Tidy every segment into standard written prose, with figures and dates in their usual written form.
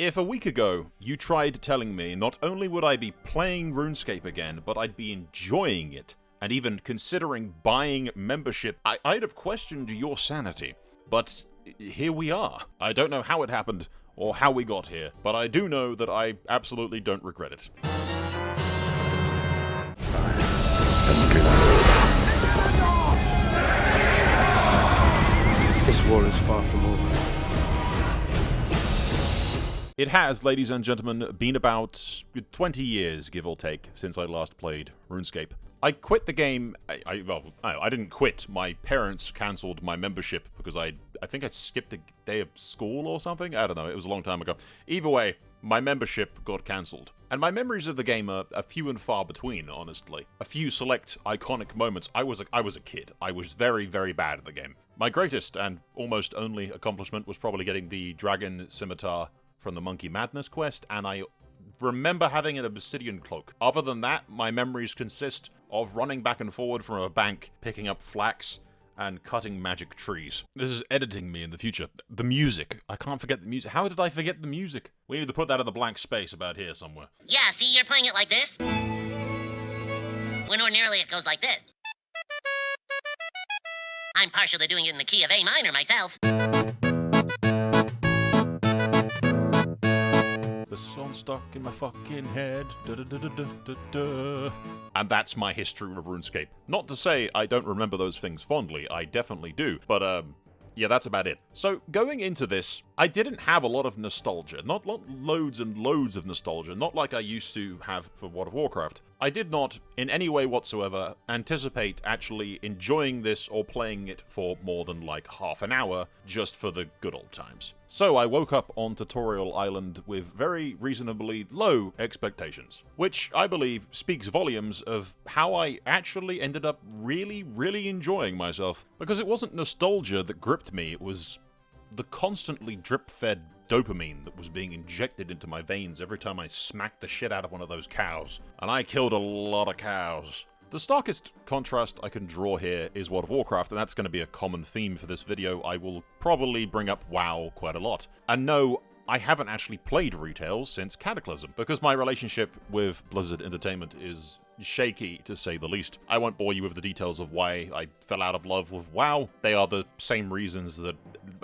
If a week ago you tried telling me not only would I be playing RuneScape again, but I'd be enjoying it, and even considering buying membership, I'd have questioned your sanity. But here we are. I don't know how it happened or how we got here, but I do know that I absolutely don't regret it. This war is far from over. It has, ladies and gentlemen, been about 20 years, give or take, since I last played RuneScape. I quit the game. I didn't quit. My parents cancelled my membership because I think I skipped a day of school or something. I don't know. It was a long time ago. Either way, my membership got cancelled. And my memories of the game are few and far between, honestly. A few select iconic moments. I was a kid. I was very, very bad at the game. My greatest and almost only accomplishment was probably getting the Dragon Scimitar from the Monkey Madness quest, and I remember having an obsidian cloak. Other than that, my memories consist of running back and forward from a bank, picking up flax, and cutting magic trees. This is editing me in the future. The music. I can't forget the music. How did I forget the music? We need to put that in the blank space about here somewhere. Yeah, see, you're playing it like this. When ordinarily it goes like this. I'm partial to doing it in the key of A minor myself. The song's stuck in my fucking head. And that's my history of RuneScape. Not to say I don't remember those things fondly, I definitely do. But, yeah, that's about it. So, going into this, I didn't have a lot of nostalgia. Not loads and loads of nostalgia, not like I used to have for World of Warcraft. I did not, in any way whatsoever, anticipate actually enjoying this or playing it for more than like half an hour, just for the good old times. So I woke up on Tutorial Island with very reasonably low expectations, which I believe speaks volumes of how I actually ended up really, really enjoying myself. Because it wasn't nostalgia that gripped me, it was the constantly drip-fed dopamine that was being injected into my veins every time I smacked the shit out of one of those cows. And I killed a lot of cows. The starkest contrast I can draw here is World of Warcraft, and that's going to be a common theme for this video. I will probably bring up WoW quite a lot. And no, I haven't actually played retail since Cataclysm, because my relationship with Blizzard Entertainment is shaky, to say the least. I won't bore you with the details of why I fell out of love with WoW. They are the same reasons that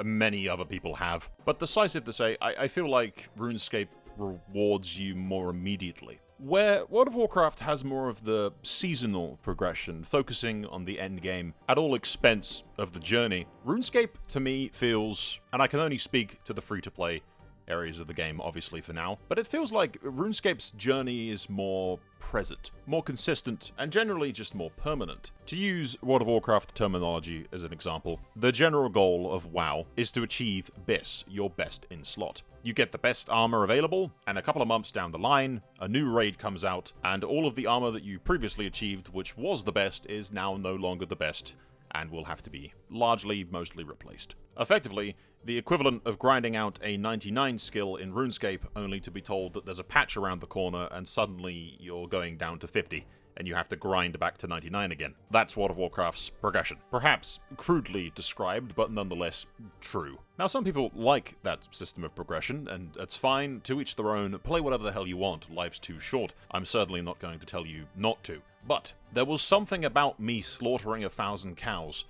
many other people have. But decisive to say, I feel like RuneScape rewards you more immediately. Where World of Warcraft has more of the seasonal progression, focusing on the end game at all expense of the journey, RuneScape to me feels, and I can only speak to the free-to-play areas of the game, obviously, for now, but it feels like RuneScape's journey is more present, more consistent, and generally just more permanent. To use World of Warcraft terminology as an example, the general goal of WoW is to achieve BIS, your best in slot. You get the best armor available, and a couple of months down the line, a new raid comes out, and all of the armor that you previously achieved, which was the best, is now no longer the best, and will have to be mostly replaced. Effectively, the equivalent of grinding out a 99 skill in RuneScape only to be told that there's a patch around the corner and suddenly you're going down to 50 and you have to grind back to 99 again. That's World of Warcraft's progression. Perhaps crudely described, but nonetheless true. Now, some people like that system of progression, and that's fine, to each their own. Play whatever the hell you want, life's too short. I'm certainly not going to tell you not to. But there was something about me slaughtering 1,000 cows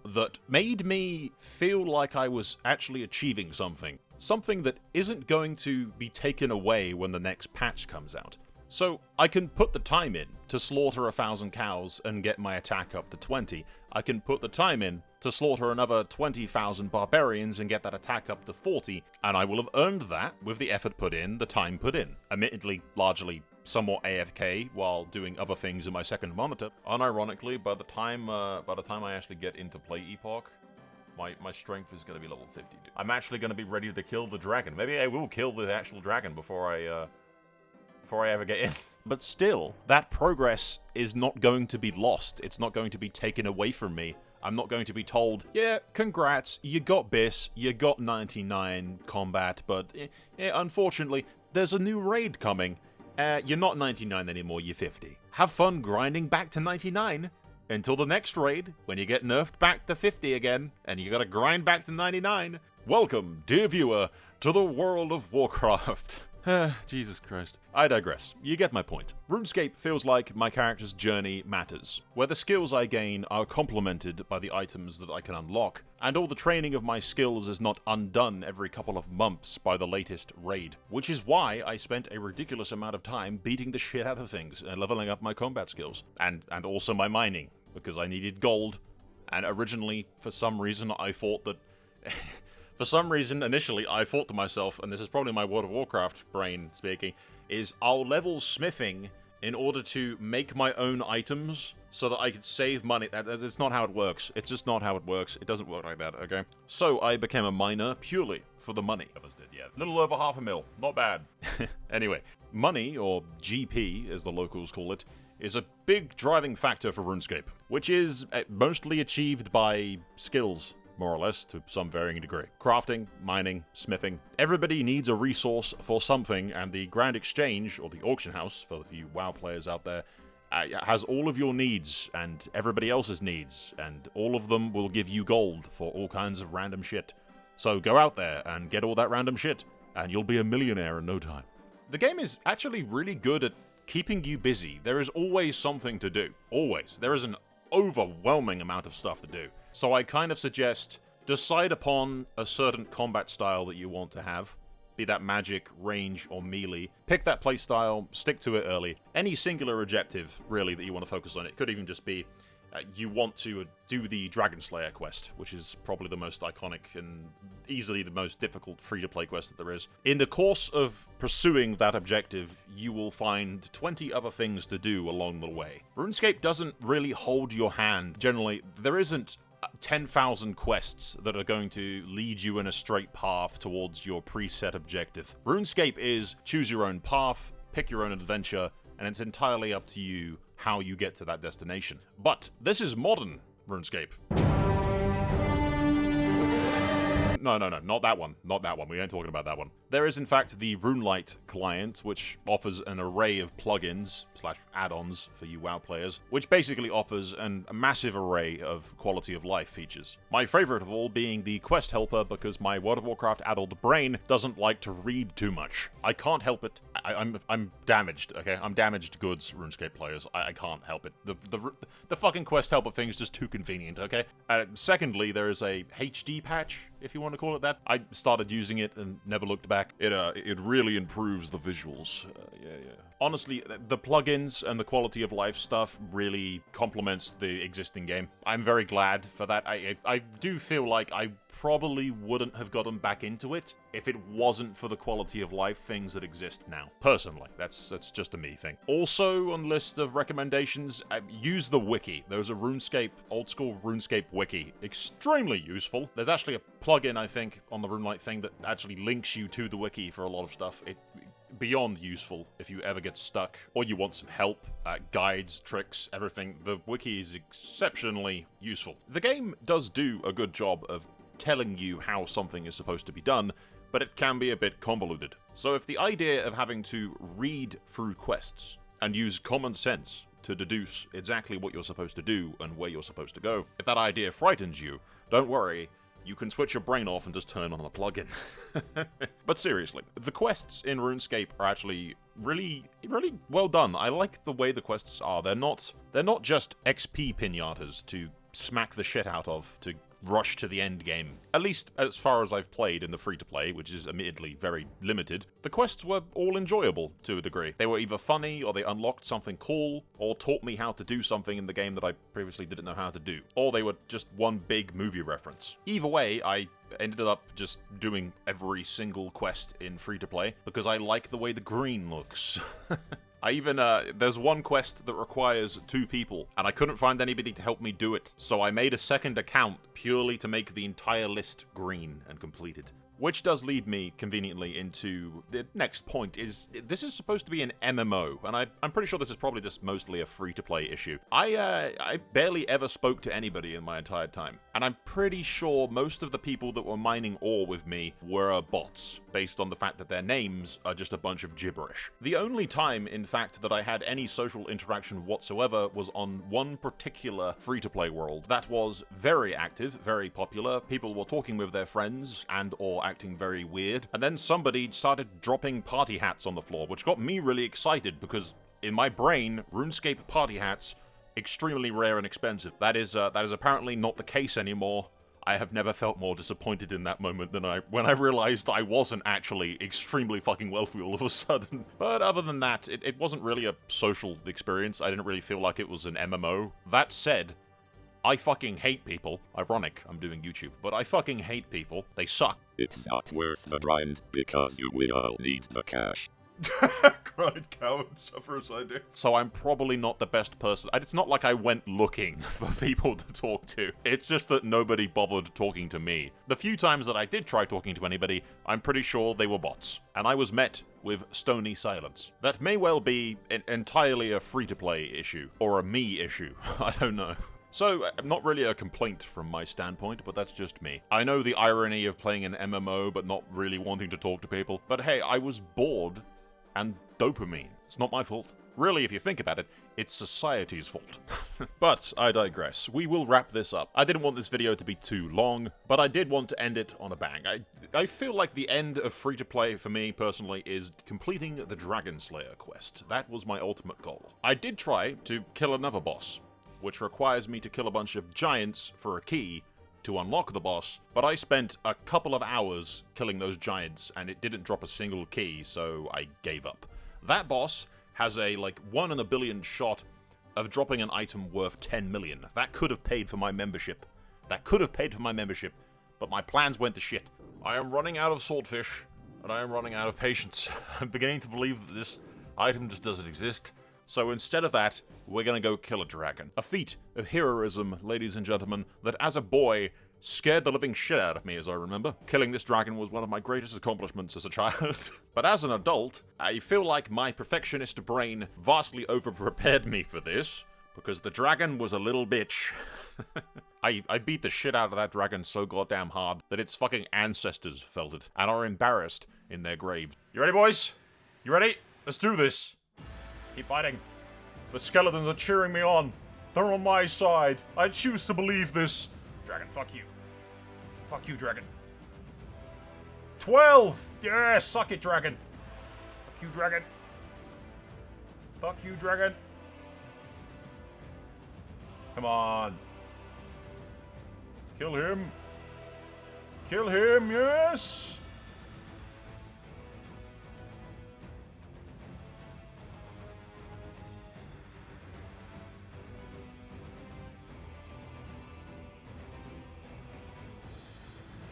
that made me feel like I was actually achieving something. Something that isn't going to be taken away when the next patch comes out. So I can put the time in to slaughter 1,000 cows and get my attack up to 20. I can put the time in to slaughter another 20,000 barbarians and get that attack up to 40, and I will have earned that with the effort put in, the time put in. Admittedly, largely somewhat AFK while doing other things in my second monitor. Unironically, by the time I actually get into play epoch, my strength is going to be level 50. I'm actually going to be ready to kill the dragon. Maybe I will kill the actual dragon before I ever get in. But still, that progress is not going to be lost. It's not going to be taken away from me. I'm not going to be told, yeah, congrats, you got BIS, you got 99 combat, but unfortunately, there's a new raid coming. You're not 99 anymore, you're 50. Have fun grinding back to 99 until the next raid, when you get nerfed back to 50 again, and you gotta grind back to 99. Welcome, dear viewer, to the world of Warcraft. Jesus Christ. I digress. You get my point. RuneScape feels like my character's journey matters, where the skills I gain are complemented by the items that I can unlock, and all the training of my skills is not undone every couple of months by the latest raid. Which is why I spent a ridiculous amount of time beating the shit out of things and leveling up my combat skills, and also my mining, because I needed gold, and originally, for some reason, I thought that... For some reason, initially, I thought to myself, and this is probably my World of Warcraft brain speaking, is I'll level smithing in order to make my own items so that I could save money. It's not how it works. It's just not how it works. It doesn't work like that, okay? So I became a miner purely for the money. Others did, yeah. Little over $500,000. Not bad. Anyway, money, or GP, as the locals call it, is a big driving factor for RuneScape, which is mostly achieved by skills, more or less, to some varying degree. Crafting, mining, smithing. Everybody needs a resource for something, and the Grand Exchange, or the auction house, for you WoW players out there, has all of your needs, and everybody else's needs, and all of them will give you gold for all kinds of random shit. So go out there and get all that random shit, and you'll be a millionaire in no time. The game is actually really good at keeping you busy. There is always something to do. Always. There is an overwhelming amount of stuff to do. So I kind of suggest decide upon a certain combat style that you want to have, be that magic, range, or melee. Pick that playstyle, stick to it early. Any singular objective, really, that you want to focus on. It could even just be you want to do the Dragonslayer quest, which is probably the most iconic and easily the most difficult free-to-play quest that there is. In the course of pursuing that objective, you will find 20 other things to do along the way. RuneScape doesn't really hold your hand. Generally, there isn't 10,000 quests that are going to lead you in a straight path towards your preset objective. RuneScape is choose your own path, pick your own adventure, and it's entirely up to you how you get to that destination. But this is modern RuneScape. No, not that one. Not that one. We ain't talking about that one. There is, in fact, the Runelite client, which offers an array of plugins / add-ons for you WoW players, which basically offers a massive array of quality of life features. My favorite of all being the quest helper, because my World of Warcraft adult brain doesn't like to read too much. I can't help it. I'm damaged, okay? I'm damaged goods, RuneScape players. I can't help it. The fucking quest helper thing is just too convenient, okay? Secondly, there is a HD patch, if you want to call it that. I started using it and never looked back. It really improves the visuals. Yeah. Honestly, the plugins and the quality of life stuff really complements the existing game. I'm very glad for that. I do feel like I probably wouldn't have gotten back into it if it wasn't for the quality of life things that exist now. Personally, that's just a me thing. Also on the list of recommendations, use the Wiki. There's a old school RuneScape Wiki. Extremely useful. There's actually a plugin, I think, on the Runelite thing that actually links you to the Wiki for a lot of stuff. Beyond useful if you ever get stuck or you want some help, guides, tricks, everything. The Wiki is exceptionally useful. The game does do a good job of telling you how something is supposed to be done, but it can be a bit convoluted. So if the idea of having to read through quests and use common sense to deduce exactly what you're supposed to do and where you're supposed to go, if that idea frightens you, don't worry, you can switch your brain off and just turn on a plugin. But seriously, the quests in RuneScape are actually really well done. I like the way the quests are. They're not just XP pinatas to smack the shit out of, to rush to the end game. At least as far as I've played in the free-to-play, which is admittedly very limited, the quests were all enjoyable to a degree. They were either funny, or they unlocked something cool, or taught me how to do something in the game that I previously didn't know how to do. Or they were just one big movie reference. Either way, I ended up just doing every single quest in free-to-play, because I like the way the green looks. I even, there's one quest that requires 2 people, and I couldn't find anybody to help me do it, so I made a second account purely to make the entire list green and completed. Which does lead me conveniently into the next point. This is supposed to be an MMO, and I'm pretty sure this is probably just mostly a free-to-play issue. I barely ever spoke to anybody in my entire time, and I'm pretty sure most of the people that were mining ore with me were bots, based on the fact that their names are just a bunch of gibberish. The only time, in fact, that I had any social interaction whatsoever was on one particular free-to-play world that was very active, very popular. People were talking with their friends and or acting very weird, and then somebody started dropping party hats on the floor, which got me really excited because in my brain, RuneScape party hats, extremely rare and expensive. That is apparently not the case anymore. I have never felt more disappointed in that moment than when I realized I wasn't actually extremely fucking wealthy all of a sudden. But other than that, it wasn't really a social experience. I didn't really feel like it was an MMO. That said, I fucking hate people. Ironic, I'm doing YouTube, but I fucking hate people. They suck. It's not worth the grind because you will all need the cash. Grind, coward, suffer as I do. So I'm probably not the best person. It's not like I went looking for people to talk to. It's just that nobody bothered talking to me. The few times that I did try talking to anybody, I'm pretty sure they were bots. And I was met with stony silence. That may well be entirely a free-to-play issue. Or a me issue. I don't know. So, not really a complaint from my standpoint, but that's just me. I know the irony of playing an MMO but not really wanting to talk to people, but hey, I was bored, and dopamine. It's not my fault. Really, if you think about it, it's society's fault. But I digress. We will wrap this up. I didn't want this video to be too long, but I did want to end it on a bang. I feel like the end of free-to-play for me, personally, is completing the Dragonslayer quest. That was my ultimate goal. I did try to kill another boss, which requires me to kill a bunch of giants for a key to unlock the boss, but I spent a couple of hours killing those giants and it didn't drop a single key, so I gave up. That boss has a, 1 in a billion shot of dropping an item worth 10 million. That could have paid for my membership. But my plans went to shit. I am running out of swordfish, and I am running out of patience. I'm beginning to believe that this item just doesn't exist. So instead of that, we're gonna go kill a dragon. A feat of heroism, ladies and gentlemen, that as a boy scared the living shit out of me, as I remember. Killing this dragon was one of my greatest accomplishments as a child. But as an adult, I feel like my perfectionist brain vastly overprepared me for this, because the dragon was a little bitch. I beat the shit out of that dragon so goddamn hard that its fucking ancestors felt it, and are embarrassed in their graves. You ready, boys? You ready? Let's do this. Keep fighting. The skeletons are cheering me on. They're on my side. I choose to believe this. Dragon, fuck you. Fuck you, dragon. 12! Yeah, suck it, dragon. Fuck you, dragon. Fuck you, dragon. Come on. Kill him. Kill him, yes!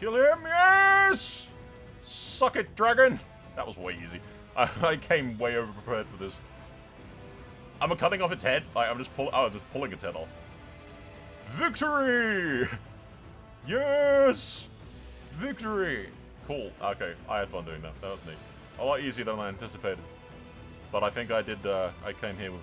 Kill him, yes! Suck it, dragon! That was way easy. I came way over prepared for this. I'm cutting off its head. I'm just pulling its head off. Victory! Yes! Victory! Cool. Okay, I had fun doing that. That was neat. A lot easier than I anticipated. But I think I did, I came here with,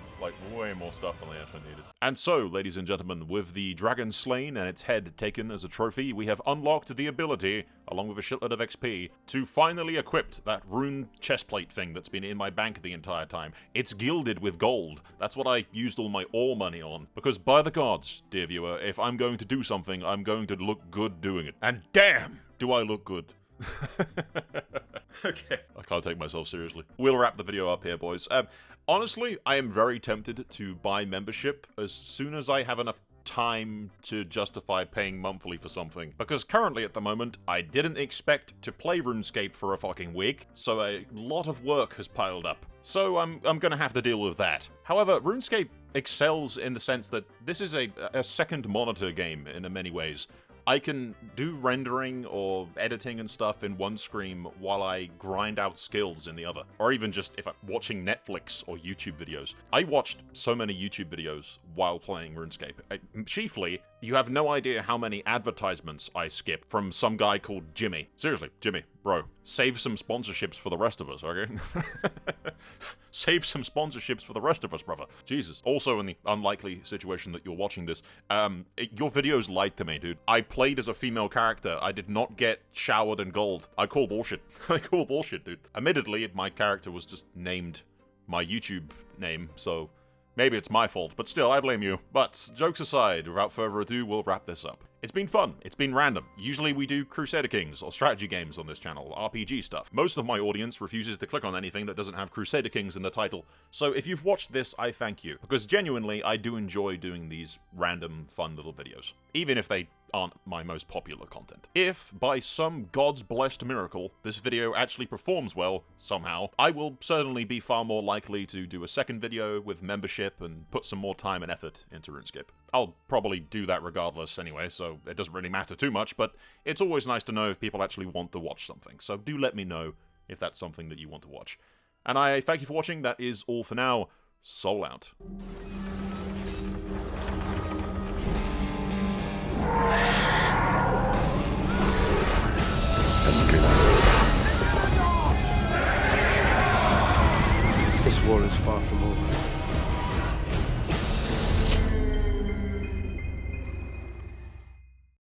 way more stuff than I actually needed. And so, ladies and gentlemen, with the dragon slain and its head taken as a trophy, we have unlocked the ability, along with a shitload of XP, to finally equip that rune chestplate thing that's been in my bank the entire time. It's gilded with gold. That's what I used all my ore money on. Because by the gods, dear viewer, if I'm going to do something, I'm going to look good doing it. And damn, do I look good. Okay. I can't take myself seriously. We'll wrap the video up here, boys. Honestly, I am very tempted to buy membership as soon as I have enough time to justify paying monthly for something. Because currently, at the moment, I didn't expect to play RuneScape for a fucking week, so a lot of work has piled up. So I'm gonna have to deal with that. However, RuneScape excels in the sense that this is a second monitor game in many ways. I can do rendering or editing and stuff in one screen while I grind out skills in the other. Or even just if I'm watching Netflix or YouTube videos. I watched so many YouTube videos while playing RuneScape. Chiefly, you have no idea how many advertisements I skip from some guy called Jimmy. Seriously, Jimmy. Bro, save some sponsorships for the rest of us, okay? Save some sponsorships for the rest of us, brother. Jesus. Also, in the unlikely situation that you're watching this, your videos lied to me, dude. I played as a female character. I did not get showered in gold. I call bullshit. I call bullshit, dude. Admittedly, my character was just named my YouTube name, so maybe it's my fault, but still, I blame you. But, jokes aside, without further ado, we'll wrap this up. It's been fun. It's been random. Usually we do Crusader Kings or strategy games on this channel, RPG stuff. Most of my audience refuses to click on anything that doesn't have Crusader Kings in the title, so if you've watched this, I thank you. Because genuinely, I do enjoy doing these random, fun little videos. Even if they aren't my most popular content. If, by some God's blessed miracle, this video actually performs well, somehow, I will certainly be far more likely to do a second video with membership and put some more time and effort into RuneScape. I'll probably do that regardless anyway, so it doesn't really matter too much, but it's always nice to know if people actually want to watch something, so do let me know if that's something that you want to watch. And I thank you for watching. That is all for now. Soul out.